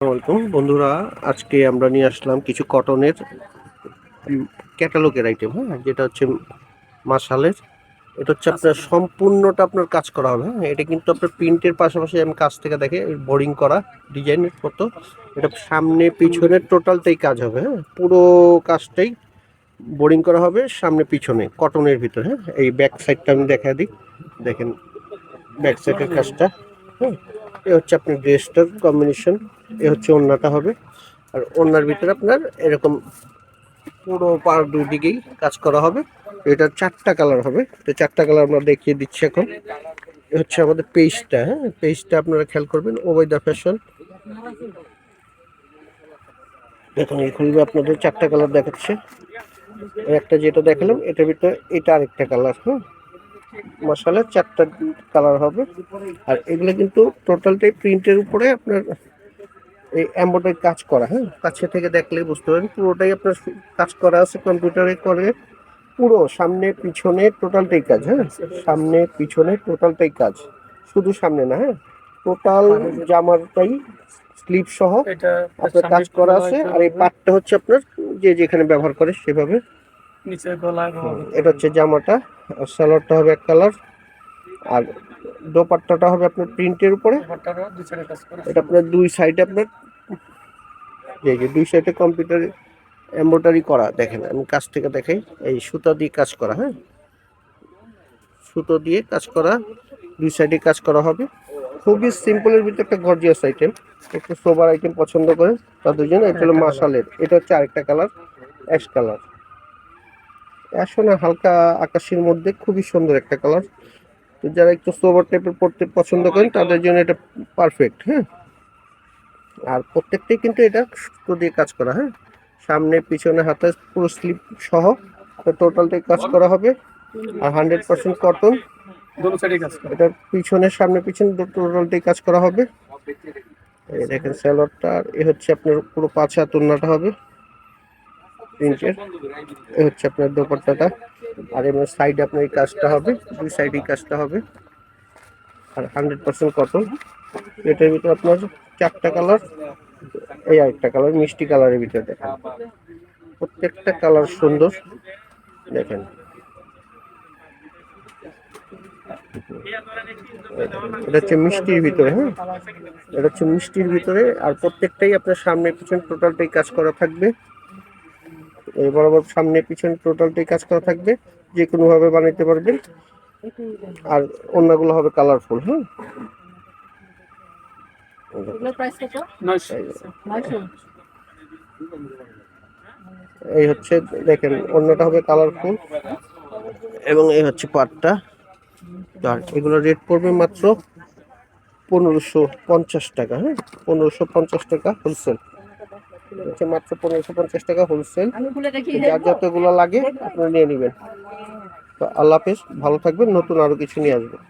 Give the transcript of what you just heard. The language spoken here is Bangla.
আসসালামাইকুম বন্ধুরা, আজকে আমরা নিয়ে আসলাম কিছু কটনের ক্যাটালগের আইটেম। হ্যাঁ, যেটা হচ্ছে মাসালের। এটা হচ্ছে আপনার সম্পূর্ণটা আপনার কাজ করা হবে। হ্যাঁ, এটা কিন্তু আপনার প্রিন্টের পাশাপাশি আমি কাছ থেকে দেখে বোরিং করা ডিজাইনের মতো। এটা সামনে পিছনে টোটালটাই কাজ হবে। হ্যাঁ, পুরো কাজটাই বোরিং করা হবে সামনে পিছনে কটনের ভিতরে। হ্যাঁ, এই ব্যাক সাইডটা আমি দেখা দিই, দেখেন ব্যাক সাইডের কাজটা। হ্যাঁ, এ হচ্ছে আপনার ড্রেসটার কম্বিনেশন। এ হচ্ছে ওড়নাটা হবে, আর ওড়নার ভিতরে আপনার এরকম পুরো পার দুই দিকেই কাজ করা হবে। এটার 4টা কালার হবে, তো 4টা কালার আমরা দেখিয়ে দিচ্ছি এখন। এ হচ্ছে আমাদের পেজটা। হ্যাঁ, পেজটা আপনারা খেয়াল করবেন, ওবায়দা ফ্যাশন। দেখুন এই খুলবে, আপনাদের 4টা কালার দেখাচ্ছে। একটা যেটা দেখালাম এটার ভিতরে এটা আরেকটা কালার। হ্যাঁ, মশালা 4টা কালার হবে। আর এগুলো কিন্তু টোটালটাই প্রিন্টের উপরে আপনার এই এমব্রয়ডারি কাজ করা। হ্যাঁ, কাছে থেকে দেখলেই বুঝতে পারবেন পুরোটাই আপনার কাজ করা আছে কম্পিউটারে করে। পুরো সামনে পিছনে টোটালটাই কাজ। হ্যাঁ, সামনে পিছনে টোটালটাই কাজ, শুধু সামনে না। হ্যাঁ, টোটাল জামাটাই স্লিভ সহ আপনার কাজ করা আছে। আর এই পাটটা হচ্ছে আপনার যে যেখানে ব্যবহার করে সেভাবে নিচে গলায় এটা হচ্ছে জামাটা। আর সালোয়ারটা হবে এক কালার, আর দোপাট্টাটা হবে আপনার প্রিন্টের উপরে। এটা আপনার দুই সাইডে আপনার যে দুই সাইডে কম্পিউটারে এমব্রয়ডারি করা। দেখেন আমি কাছ থেকে দেখাই, এই সুতা দিয়ে কাজ করা। হ্যাঁ, সুতো দিয়ে কাজ করা, দুই সাইডে কাজ করা হবে। খুবই সিম্পলের ভিতরে একটা গর্জিয়াস আইটেম। একটু সোবার আইটেম পছন্দ করে তাদের জন্য এটা হলো মাসালের। এটা হচ্ছে আরেকটা কালার, অ্যাশ কালার। অ্যাশ না হালকা আকাশের মধ্যে খুবই সুন্দর একটা কালার। তো যারা একটু সোবার টাইপের পড়তে পছন্দ করেন তাদের জন্য এটা পারফেক্ট। হ্যাঁ, আর প্রত্যেকটাই কিন্তু এটা সুতো দিয়ে কাজ করা। হ্যাঁ, সামনে পিছনে হাতে পুরো স্লিপ সহ টোটালটাই কাজ করা হবে। আর 100% কটন। এটার পিছনে সামনে পিছনে টোটালটাই কাজ করা হবে। এই দেখেন স্যালোয়ারটা, আর এ হচ্ছে আপনার পুরো 5 হাত ওড়নাটা হবে প্রিন্টের। এ হচ্ছে আপনার দোপাট্টাটা, আর এমন সাইডে আপনার এই কাজটা হবে, দুই সাইডে কাজটা হবে। আর 100% কটন। এটার ভিতরে আপনার 4টা কালার, এই আরেকটা কালার মিষ্টি কালারের ভিতরে। দেখেন প্রত্যেকটা কালার সুন্দর। দেখেন এটা হচ্ছে মিষ্টির ভিতরে। হ্যাঁ, এটা হচ্ছে মিষ্টির ভিতরে, আর প্রত্যেকটাই আপনার সামনে পিছনে টোটালটাই কাজ করা থাকবে। এই বরাবর সামনে পিছনে টোটালটাই কাজ করা থাকবে, যে কোনো ভাবে বানাইতে পারবেন। আর অন্যগুলো হবে কালারফুল। হ্যাঁ, এই হচ্ছে দেখেন অন্যটা হবে কালারফুল, এবং এই হচ্ছে পাটটা। আর এগুলো রেট পড়বে মাত্র 1550 টাকা। হ্যাঁ, 1550 টাকা হোলসেল। হচ্ছে মাত্র 1550 টাকা হোলসেল। যার যতগুলো লাগে আপনারা নিয়ে নেবেন। তো আল্লাহ হাফেজ, ভালো থাকবেন, নতুন আরো কিছু নিয়ে আসবেন।